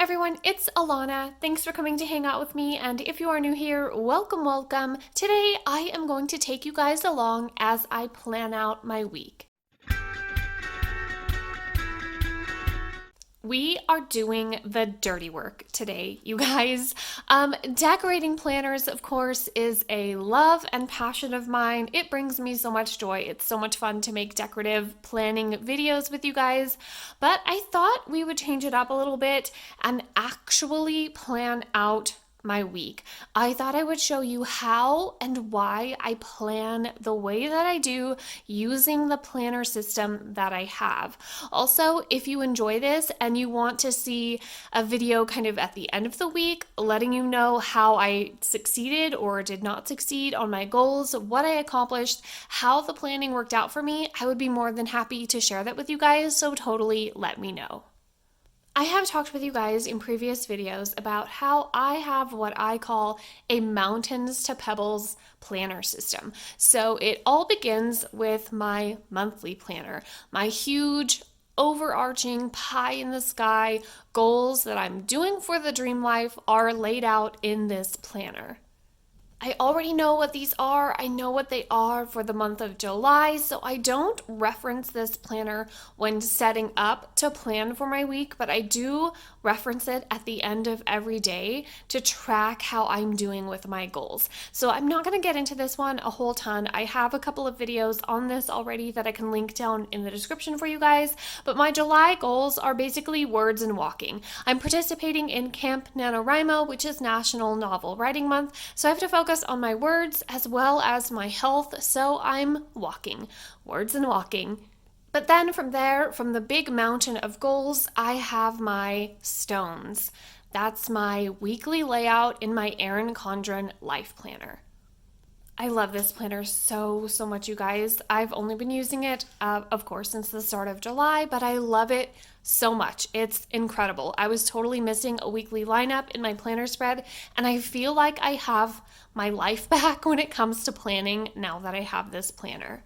everyone, it's Alana. Thanks for coming to hang out with me, and if you are new here, welcome, welcome. Today I am going to take you guys along as I plan out my week. We are doing the dirty work today, you guys. Decorating planners, of course, is a love and passion of mine. It brings me so much joy. It's so much fun to make decorative planning videos with you guys. But I thought we would change it up a little bit and actually plan out my week. I thought I would show you how and why I plan the way that I do using the planner system that I have. Also, if you enjoy this and you want to see a video kind of at the end of the week, letting you know how I succeeded or did not succeed on my goals, what I accomplished, how the planning worked out for me, I would be more than happy to share that with you guys, so totally let me know. I have talked with you guys in previous videos about how I have what I call a mountains to pebbles planner system. So it all begins with my monthly planner, my huge overarching pie in the sky goals that I'm doing for the dream life are laid out in this planner. I already know what these are. I know what they are for the month of July, so I don't reference this planner when setting up to plan for my week, but I do reference it at the end of every day to track how I'm doing with my goals. So I'm not going to get into this one a whole ton. I have a couple of videos on this already that I can link down in the description for you guys, but my July goals are basically words and walking. I'm participating in Camp NaNoWriMo, which is National Novel Writing Month, so I have to focus on my words as well as my health, so I'm walking, words and walking. But then from there, from the big mountain of goals, I have my stones. That's my weekly layout in my Erin Condren Life Planner. I love this planner so much, you guys. I've only been using it, of course, since the start of July, but I love it so much. It's incredible. I was totally missing a weekly lineup in my planner spread, and I feel like I have my life back when it comes to planning now that I have this planner.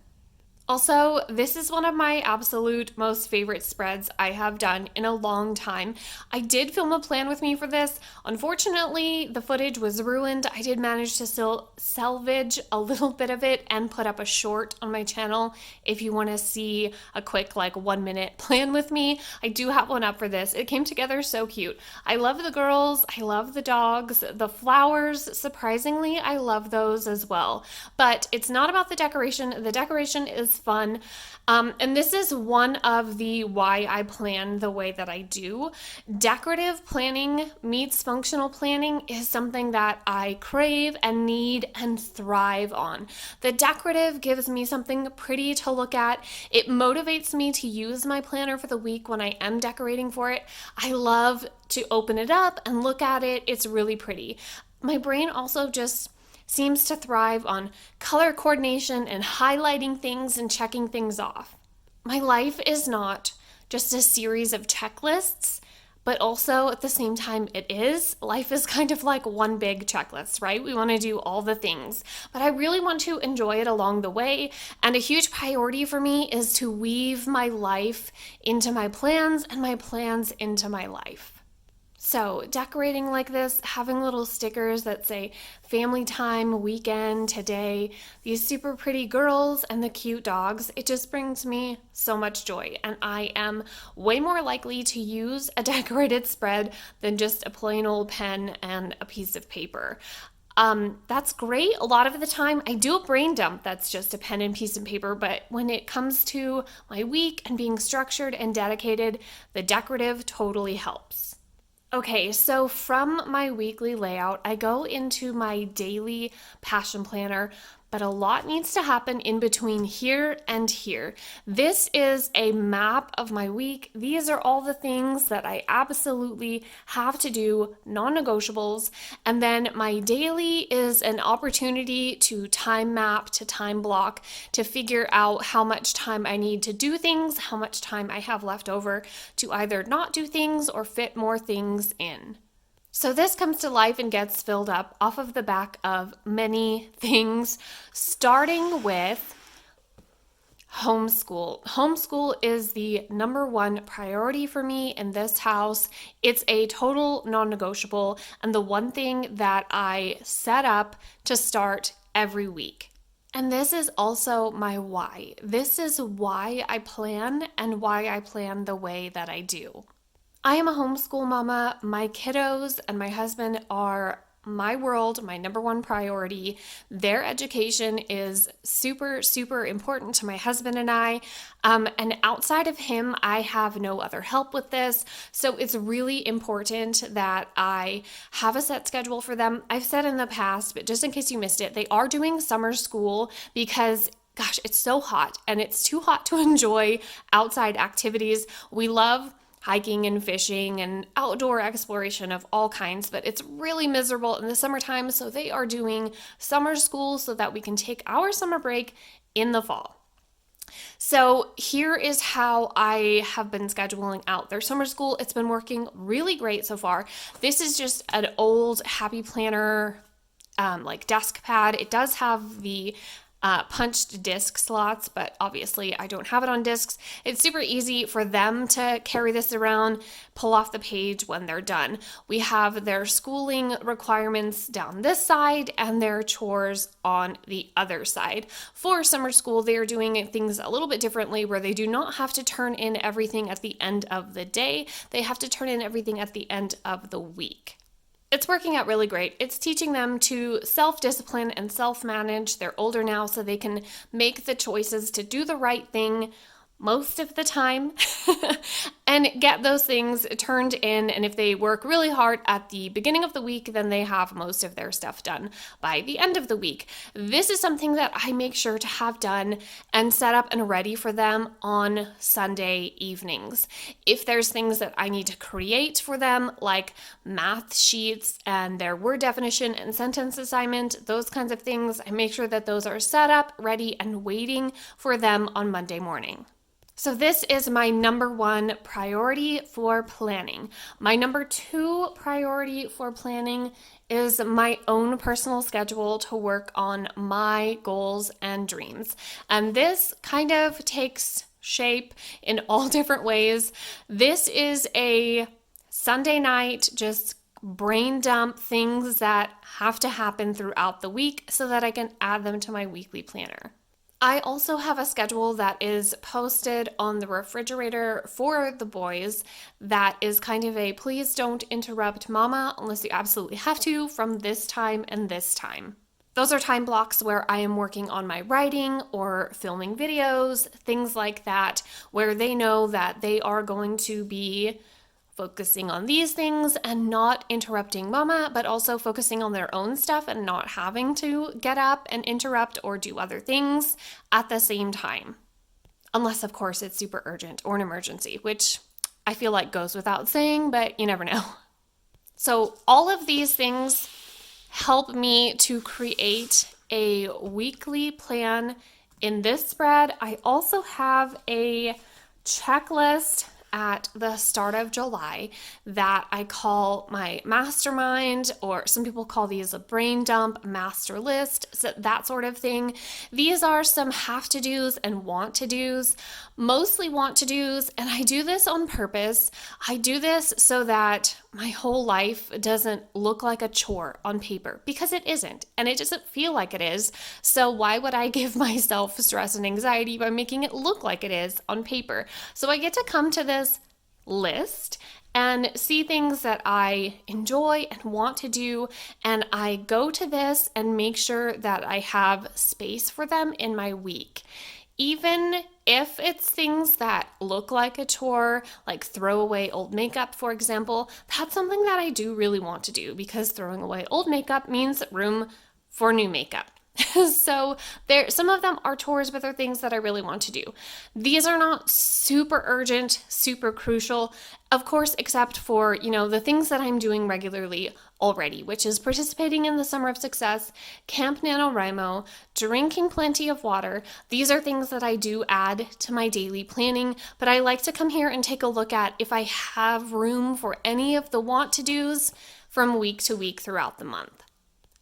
Also, this is one of my absolute most favorite spreads I have done in a long time. I did film a plan with me for this. Unfortunately, the footage was ruined. I did manage to still salvage a little bit of it and put up a short on my channel if you want to see a quick 1 minute plan with me. I do have one up for this. It came together so cute. I love the girls. I love the dogs. The flowers, surprisingly, I love those as well. But it's not about the decoration. The decoration is fun. And this is one of the why I plan the way that I do. Decorative planning meets functional planning is something that I crave and need and thrive on. The decorative gives me something pretty to look at. It motivates me to use my planner for the week when I am decorating for it. I love to open it up and look at it. It's really pretty. My brain also just seems to thrive on color coordination and highlighting things and checking things off. My life is not just a series of checklists, but also at the same time it is. Life is kind of like one big checklist, right? We want to do all the things, but I really want to enjoy it along the way. And a huge priority for me is to weave my life into my plans and my plans into my life. So decorating like this, having little stickers that say family time, weekend, today, these super pretty girls and the cute dogs, it just brings me so much joy. And I am way more likely to use a decorated spread than just a plain old pen and a piece of paper. That's great. A lot of the time I do a brain dump that's just a pen and piece of paper, but when it comes to my week and being structured and dedicated, the decorative totally helps. Okay, so from my weekly layout, I go into my daily passion planner, but a lot needs to happen in between here and here. This is a map of my week. These are all the things that I absolutely have to do, non-negotiables. And then my daily is an opportunity to time map, to time block, to figure out how much time I need to do things, how much time I have left over to either not do things or fit more things in. So this comes to life and gets filled up off of the back of many things, starting with Homeschool. Homeschool is the number one priority for me in this house. It's a total non-negotiable and the one thing that I set up to start every week. And this is also my why. This is why I plan and why I plan the way that I do. I am a homeschool mama. My kiddos and my husband are my world, my number one priority. Their education is super, super important to my husband and I. And outside of him, I have no other help with this. So it's really important that I have a set schedule for them. I've said in the past, but just in case you missed it, they are doing summer school because gosh, it's so hot and it's too hot to enjoy outside activities. We love hiking and fishing and outdoor exploration of all kinds, but it's really miserable in the summertime. So they are doing summer school so that we can take our summer break in the fall. So here is how I have been scheduling out their summer school. It's been working really great so far. This is just an old Happy Planner like desk pad. It does have the punched disc slots, but obviously I don't have it on discs. It's super easy for them to carry this around, pull off the page when they're done. We have their schooling requirements down this side and their chores on the other side. For summer school, they are doing things a little bit differently where they do not have to turn in everything at the end of the day. They have to turn in everything at the end of the week. It's working out really great. It's teaching them to self-discipline and self-manage. They're older now, so they can make the choices to do the right thing most of the time and get those things turned in. And if they work really hard at the beginning of the week, then they have most of their stuff done by the end of the week. This is something that I make sure to have done and set up and ready for them on Sunday evenings. If there's things that I need to create for them, like math sheets and their word definition and sentence assignment, those kinds of things, I make sure that those are set up, ready, and waiting for them on Monday morning. So this is my number one priority for planning. My number two priority for planning is my own personal schedule to work on my goals and dreams. And this kind of takes shape in all different ways. This is a Sunday night, just brain dump things that have to happen throughout the week so that I can add them to my weekly planner. I also have a schedule that is posted on the refrigerator for the boys that is kind of a please don't interrupt mama unless you absolutely have to from this time and this time. Those are time blocks where I am working on my writing or filming videos, things like that, where they know that they are going to be focusing on these things and not interrupting mama, but also focusing on their own stuff and not having to get up and interrupt or do other things at the same time. Unless, of course, it's super urgent or an emergency, which I feel like goes without saying, but you never know. So all of these things help me to create a weekly plan. In this spread, I also have a checklist at the start of July that I call my mastermind, or some people call these a brain dump, master list, so that sort of thing. These are some have to do's and want to do's, mostly want to do's, and I do this on purpose. I do this so that my whole life doesn't look like a chore on paper, because it isn't, and it doesn't feel like it is. So why would I give myself stress and anxiety by making it look like it is on paper? So I get to come to this list and see things that I enjoy and want to do, and I go to this and make sure that I have space for them in my week. Even if it's things that look like a chore, like throw away old makeup, for example, that's something that I do really want to do, because throwing away old makeup means room for new makeup. So some of them are chores, but they're things that I really want to do. These are not super urgent, super crucial, of course, except for, the things that I'm doing regularly already, which is participating in the Summer of Success, Camp NaNoWriMo, drinking plenty of water. These are things that I do add to my daily planning, but I like to come here and take a look at if I have room for any of the want to do's from week to week throughout the month.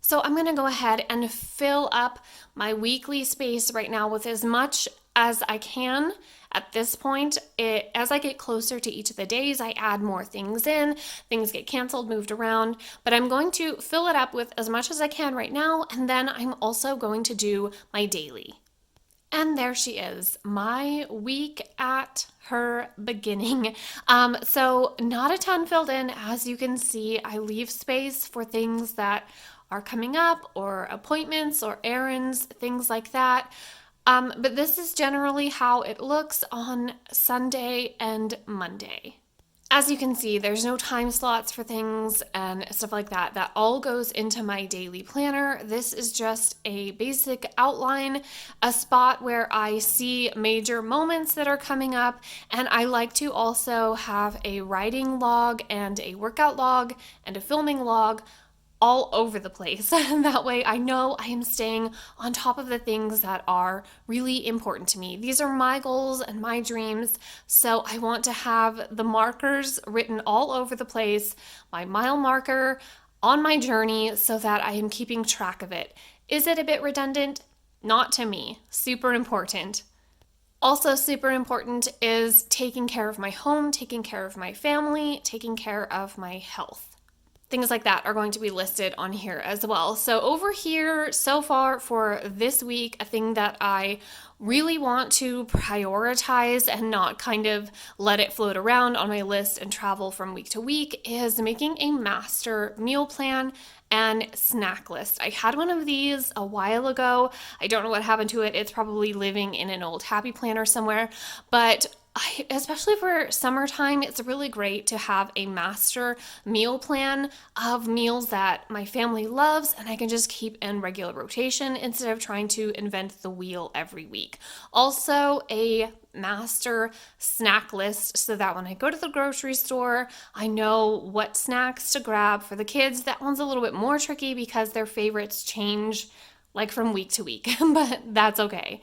So I'm going to go ahead and fill up my weekly space right now with as much as I can. At this point, as I get closer to each of the days, I add more things in, things get canceled, moved around, but I'm going to fill it up with as much as I can right now, and then I'm also going to do my daily. And there she is, my week at her beginning. So not a ton filled in. As you can see, I leave space for things that are coming up or appointments or errands, things like that. But this is generally how it looks on Sunday and Monday. As you can see, there's no time slots for things and stuff like that. That all goes into my daily planner. This is just a basic outline, a spot where I see major moments that are coming up, and I like to also have a writing log and a workout log and a filming log all over the place. That way I know I am staying on top of the things that are really important to me. These are my goals and my dreams, so I want to have the markers written all over the place, my mile marker on my journey, so that I am keeping track of it. Is it a bit redundant? Not to me. Super important. Also super important is taking care of my home, taking care of my family, taking care of my health. Things like that are going to be listed on here as well. So over here, so far for this week, a thing that I really want to prioritize and not kind of let it float around on my list and travel from week to week is making a master meal plan and snack list. I had one of these a while ago. I don't know what happened to it. It's probably living in an old happy planner somewhere, but especially for summertime, it's really great to have a master meal plan of meals that my family loves and I can just keep in regular rotation instead of trying to invent the wheel every week. Also, a master snack list so that when I go to the grocery store, I know what snacks to grab for the kids. That one's a little bit more tricky because their favorites change like from week to week, but that's okay.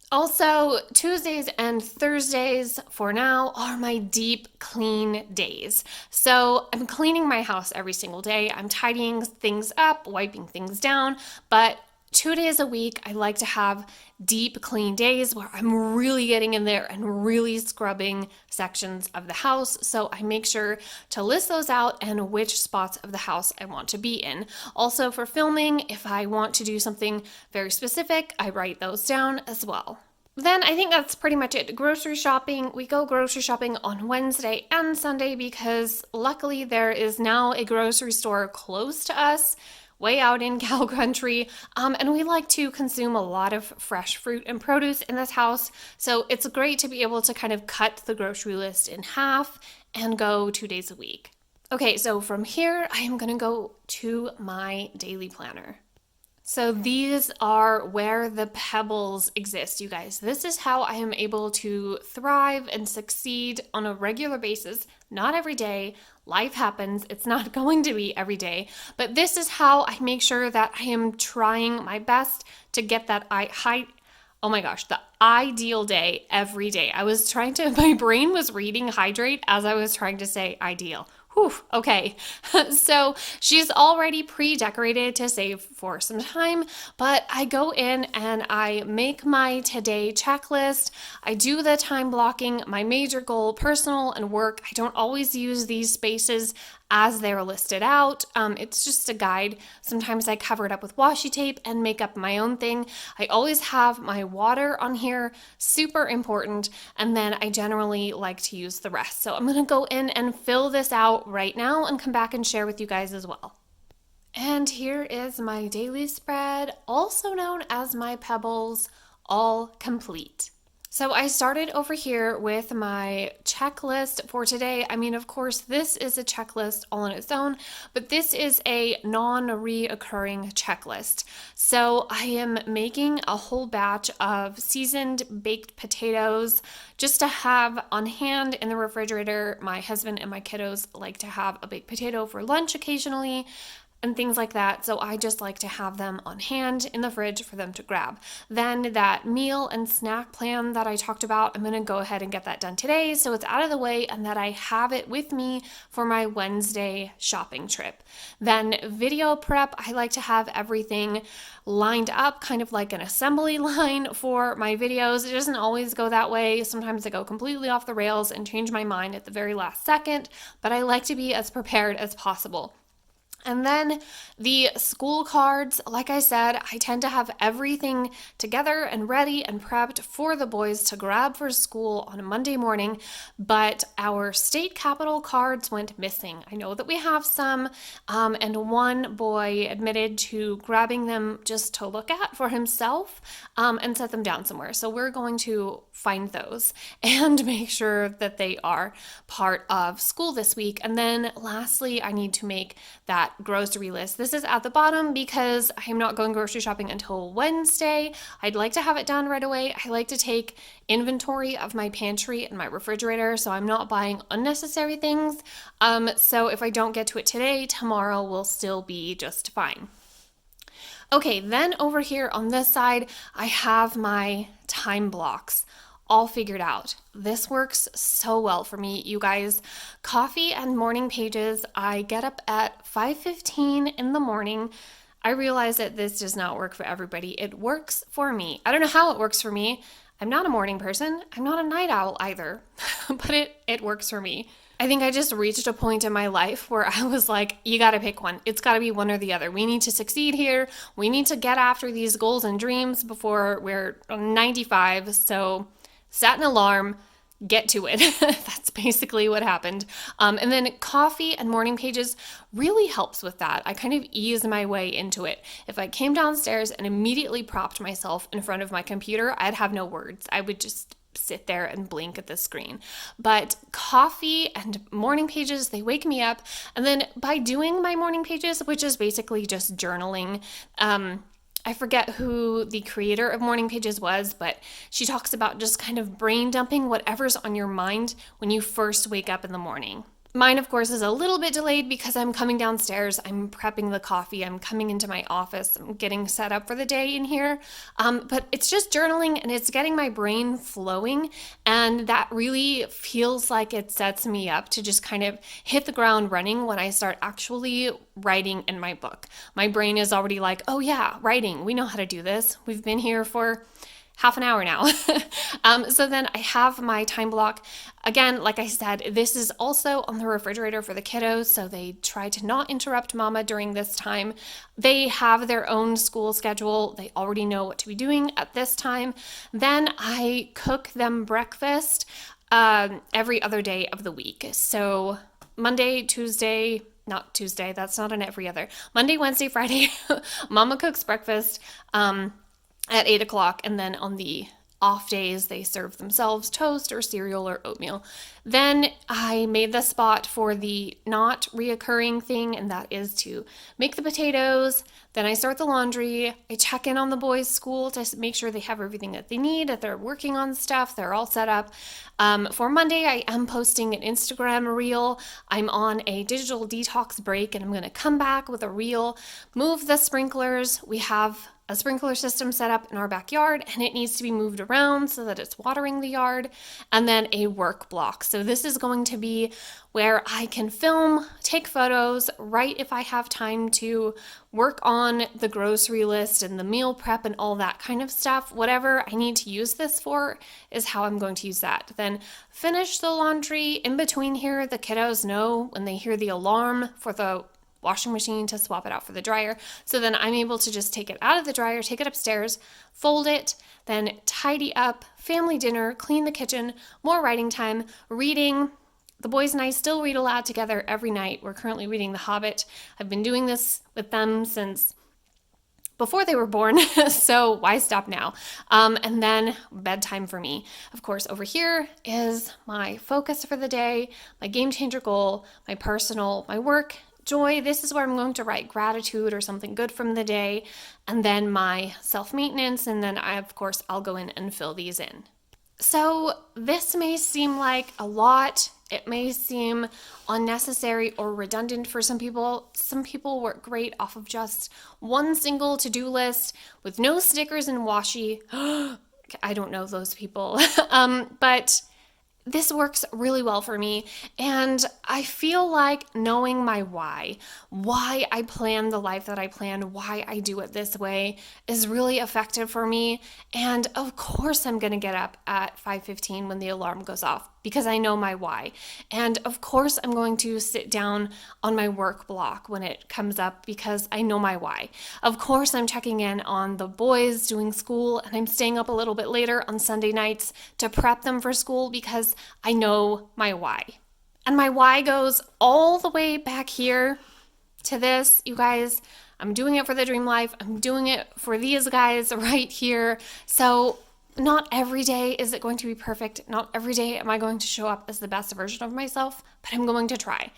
Also, Tuesdays and Thursdays for now are my deep clean days. So I'm cleaning my house every single day. I'm tidying things up, wiping things down, but 2 days a week, I like to have deep clean days where I'm really getting in there and really scrubbing sections of the house. So I make sure to list those out and which spots of the house I want to be in. Also for filming, if I want to do something very specific, I write those down as well. Then I think that's pretty much it. Grocery shopping. We go grocery shopping on Wednesday and Sunday because luckily there is now a grocery store close to us, way out in cow country, and we like to consume a lot of fresh fruit and produce in this house, so it's great to be able to kind of cut the grocery list in half and go 2 days a week. Okay, so from here, I am going to go to my daily planner. So these are where the pebbles exist, you guys. This is how I am able to thrive and succeed on a regular basis. Not every day. Life happens. It's not going to be every day. But this is how I make sure that I am trying my best to get that the ideal day every day. My brain was reading hydrate as I was trying to say ideal. Whew, okay, so she's already pre-decorated to save for some time, but I go in and I make my today checklist. I do the time blocking, my major goal, personal and work. I don't always use these spaces as they're listed out. It's just a guide. Sometimes I cover it up with washi tape and make up my own thing. I always have my water on here, super important, and then I generally like to use the rest. So I'm gonna go in and fill this out right now and come back and share with you guys as well. And here is my daily spread, also known as my pebbles, all complete. So I started over here with my checklist for today. I mean, of course, this is a checklist all on its own, but this is a non-reoccurring checklist. So I am making a whole batch of seasoned baked potatoes just to have on hand in the refrigerator. My husband and my kiddos like to have a baked potato for lunch occasionally. and things like that. So I just like to have them on hand in the fridge for them to grab. Then that meal and snack plan that I talked about, I'm going to go ahead and get that done today so it's out of the way and that I have it with me for my Wednesday shopping trip. Then video prep, I like to have everything lined up kind of like an assembly line for my videos. It doesn't always go that way. Sometimes I go completely off the rails and change my mind at the very last second, but I like to be as prepared as possible. And then the school cards, like I said, I tend to have everything together and ready and prepped for the boys to grab for school on a Monday morning, but our state capital cards went missing. I know that we have some, and one boy admitted to grabbing them just to look at for himself, and set them down somewhere. So we're going to find those and make sure that they are part of school this week. And then lastly, I need to make that grocery list. This is at the bottom because I'm not going grocery shopping until Wednesday. I'd like to have it done right away. I like to take inventory of my pantry and my refrigerator so I'm not buying unnecessary things. So if I don't get to it today, tomorrow will still be just fine. Okay, then over here on this side, I have my time blocks all figured out. This works so well for me, you guys. Coffee and morning pages, I get up at 5:15 in the morning. I realize that this does not work for everybody. It works for me. I don't know how it works for me. I'm not a morning person. I'm not a night owl either, but it works for me. I think I just reached a point in my life where I was like, you got to pick one. It's got to be one or the other. We need to succeed here. We need to get after these goals and dreams before we're 95. So set an alarm, get to it. That's basically what happened. And then coffee and morning pages really helps with that. I kind of ease my way into it. If I came downstairs and immediately propped myself in front of my computer, I'd have no words. I would just sit there and blink at the screen. But coffee and morning pages, they wake me up. And then by doing my morning pages, which is basically just journaling, I forget who the creator of Morning Pages was, but she talks about just kind of brain dumping whatever's on your mind when you first wake up in the morning. Mine, of course, is a little bit delayed because I'm coming downstairs, I'm prepping the coffee, I'm coming into my office, I'm getting set up for the day in here. But it's just journaling and it's getting my brain flowing, and that really feels like it sets me up to just kind of hit the ground running when I start actually writing in my book. My brain is already like, oh yeah, writing, we know how to do this. We've been here for half an hour now. So then I have my time block. Again, like I said, this is also on the refrigerator for the kiddos, so they try to not interrupt mama during this time. They have their own school schedule. They already know what to be doing at this time. Then I cook them breakfast every other day of the week. So Monday, Tuesday, not Tuesday, that's not an every other. Monday, Wednesday, Friday, mama cooks breakfast at 8 o'clock, and then on the off days, they serve themselves toast or cereal or oatmeal. Then I made the spot for the not reoccurring thing, and that is to make the potatoes. Then I start the laundry. I check in on the boys' school to make sure they have everything that they need, that they're working on stuff, they're all set up. For Monday, I am posting an Instagram reel. I'm on a digital detox break, and I'm going to come back with a reel, move the sprinklers. We have a sprinkler system set up in our backyard, and it needs to be moved around so that it's watering the yard, and then a work block. So this is going to be where I can film, take photos, write if I have time to, work on the grocery list and the meal prep and all that kind of stuff. Whatever I need to use this for is how I'm going to use that. Then finish the laundry. In between here, the kiddos know when they hear the alarm for the washing machine to swap it out for the dryer. So then I'm able to just take it out of the dryer, take it upstairs, fold it, then tidy up, family dinner, clean the kitchen, more writing time, reading. The boys and I still read aloud together every night. We're currently reading The Hobbit. I've been doing this with them since before they were born, so why stop now? And then bedtime for me. Of course, over here is my focus for the day, my game changer goal, my personal, my work, joy. This is where I'm going to write gratitude or something good from the day, and then my self-maintenance, and then I'll go in and fill these in. So this may seem like a lot It may seem unnecessary or redundant for some people. Some people work great off of just one single to-do list with no stickers and washi. I don't know those people. But this works really well for me, and I feel like knowing my why I plan the life that I plan, why I do it this way, is really effective for me. And of course I'm going to get up at 5:15 when the alarm goes off because I know my why. And of course I'm going to sit down on my work block when it comes up because I know my why. Of course I'm checking in on the boys doing school, and I'm staying up a little bit later on Sunday nights to prep them for school because I know my why. And my why goes all the way back here to this, you guys. I'm doing it for the dream life. I'm doing it for these guys right here. So not every day is it going to be perfect. Not every day am I going to show up as the best version of myself, but I'm going to try.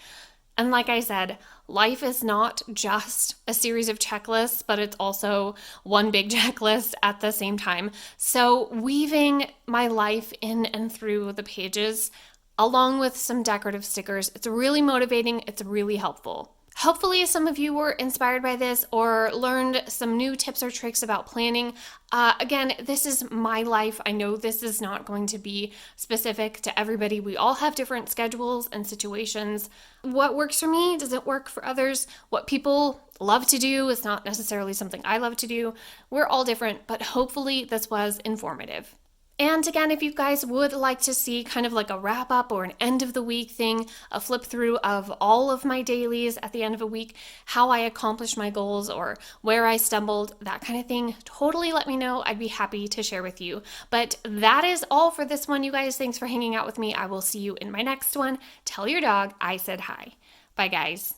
And like I said, life is not just a series of checklists, but it's also one big checklist at the same time. So weaving my life in and through the pages, along with some decorative stickers, it's really motivating, it's really helpful. Hopefully some of you were inspired by this or learned some new tips or tricks about planning. Again, this is my life. I know this is not going to be specific to everybody. We all have different schedules and situations. What works for me doesn't work for others. What people love to do is not necessarily something I love to do. We're all different, but hopefully this was informative. And again, if you guys would like to see kind of like a wrap up or an end of the week thing, a flip through of all of my dailies at the end of a week, how I accomplished my goals or where I stumbled, that kind of thing, totally let me know. I'd be happy to share with you. But that is all for this one, you guys. Thanks for hanging out with me. I will see you in my next one. Tell your dog I said hi. Bye, guys.